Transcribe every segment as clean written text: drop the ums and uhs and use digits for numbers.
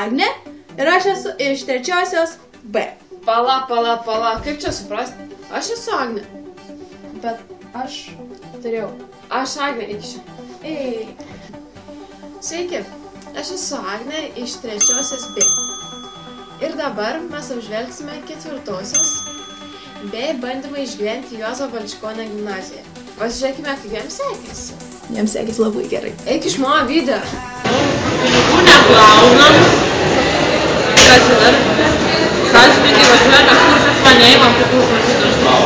Agnė ir aš esu iš 3 B. Pala, kaip čia suprasti? Aš esu Agnė. Bet aš turėjau. Aš Agnė iki šiol. Ei. Sveiki, aš esu Agnė iš 3 B. Ir dabar mes apžvelgsime 4 bei bandymą išgyventi Juozo Balčikonio gimnaziją. Pasižiūrėkime, kaip jiems sekėsi. Jiems sekėsi labai gerai. Eik iš mano video. Pinigų neplaunam. Kas dar? Sąžininkai važiuoja kažkur, kas mane įmam, kitų žmonių.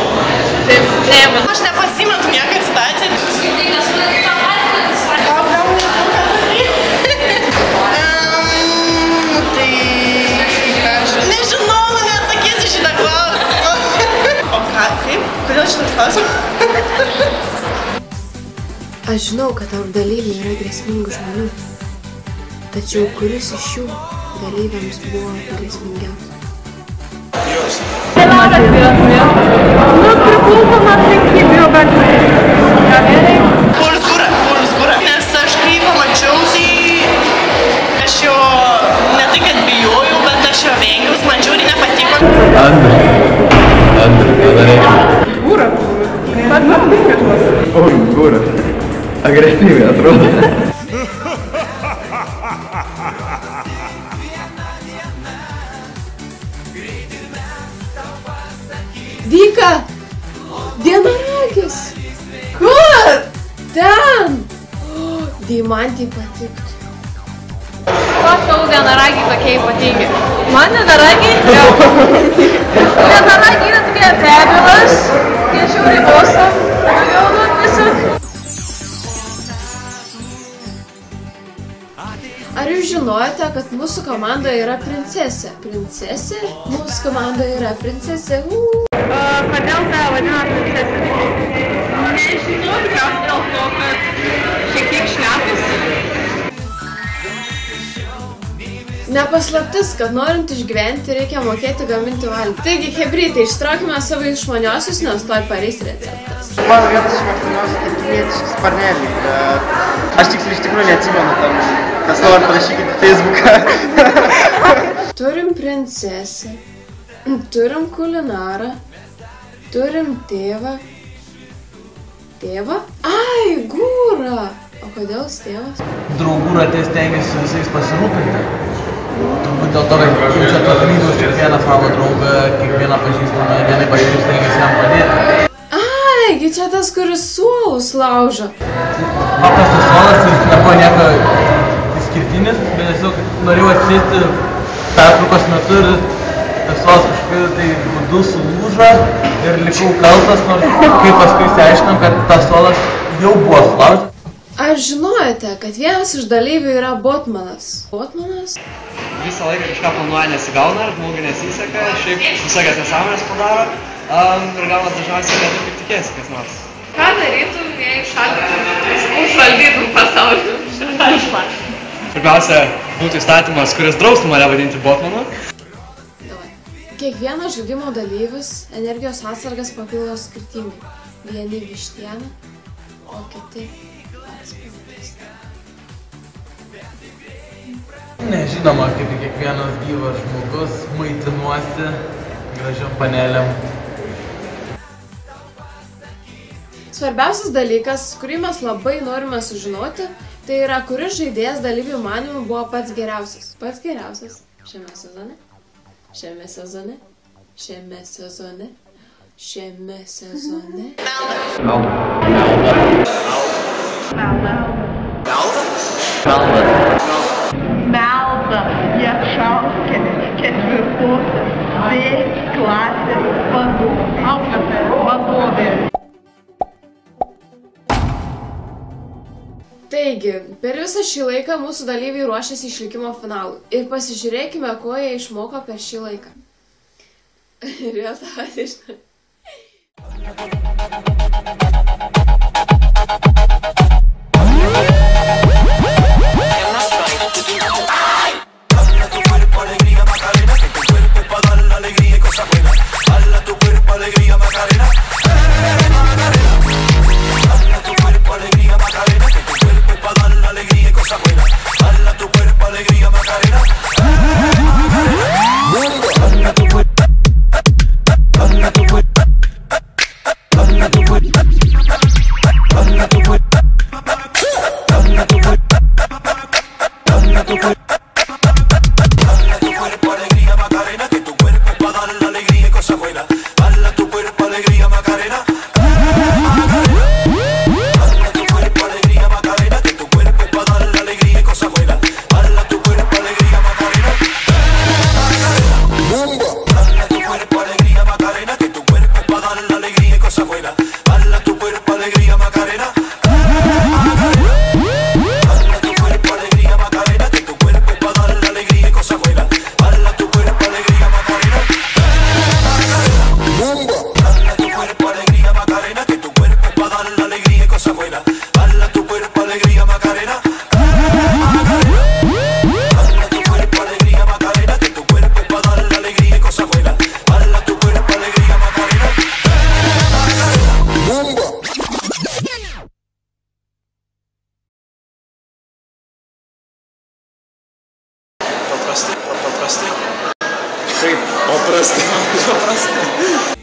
Taip, neįmam. Aš nepasimetu niekad situaciją. Tai... Nežinau, neatsakysiu šitą klausimą. O ką, kaip? Kodėl šitas klausimas? Aš žinau, kad tarp dalyvių yra grėsmingų žmonių. Tačiau kuris iš šių dalyviams buvo grėsmingiausias? Keliaudas yra priklauso nuo aplinkybių, bet Paulius Gura. Nes aš kai pamačiau, tai aš jo ne tai, kad bijojau, bet aš jo vengiaus, man žiūri nepatiko. Andrius, ką reikia? Gura. Bet man tinka tuos. O, Gura. Agresyviai atrodo. Vika! Vienaragis! Kur? Ten! Deimantei patiktų. Ko tau vienaragiai tokie ypatingi? Man vienaragiai? Vienaragiai yra tokie fabulous. Jie žiūri awesome. Tiesiog. Ar jūs žinojote, kad mūsų komandoje yra princesė? Princesė? Mūsų komandoje yra princesė. Kodėl tave vadina princesė? Nežinau, tikriausiai dėl to, kad šiek tiek šnekus. Nepaslaptis, kad norint išgyventi, reikia mokėti gaminti valgį. Taigi, hebrytai, ištraukime savo išmaniosius, nes tuoj pareis receptas. Mano vienas iš mėgstamiausių tai kinietiški sparneliai, bet aš tiksliai iš tikrųjų neatsimenu tam, kas nori parašykite į Facebooką. Turim princesę, turim kulinarą, turim tėvą. Tėvą? Ai, Gūra! O kodėl jis tėvas? Draugų ratės stengiasi visais pasirūpinti. Turbūt dėl to, kad čia tos rytus kiekvieną savo draugą, kiekvieną pažįstamą, vienai pažįstamą stengiasi jam padėti. Ai, čia tas, kuris suolus laužo. Paprastas suolas ir nebuvo nieko išskirtinis, bet tiesiog norėjau atsėsti pertraukos metu ir tas suolas kažkokiu tai būdu sulūžo ir likau kaltas, nors kaip paskui išsiaiškinom, kad tas suolas jau buvo sulaužęs. Ar žinojote, kad vienas iš dalyvių yra Botmanas? Botmanas? Visą laiką kažką planuoja nesigauna, žmogui nesiseka, šiaip visokias nesąmonės padaro ir gaunas dažniausiai ne taip, kaip tikėsi kas nors. Ką darytum, jei užvaldytum pasaulį? Pirmiausia, būtų įstatymas, kuris draustų mane vadinti Botmanu. Kiekvienas žaidimo dalyvis energijos atsargas papildo skirtingai. Vieni vištieną, o kiti atspindės. Nežinoma, kaip ir kiekvienas gyvas žmogus, maitinuosi gražiom panelėm. Svarbiausias dalykas, kurį mes labai norime sužinoti, tai yra, kuris žaidėjas dalyvių manymų buvo pats geriausias. Pats geriausias šiame sezone. Šiame sezone. Šiame sezone. Šiame sezone. Melda Jašauskė, 4 B klasės vadovė. Taigi, per visą šį laiką mūsų dalyviai ruošiasi išlikimo finalui. Ir pasižiūrėkime, ko jie išmoko per šį laiką. Ir vėl tą atėžinę. Alegría y cosas buenas, dale a tu cuerpo alegría Macarena. paprasti. Kaip? Paprasti.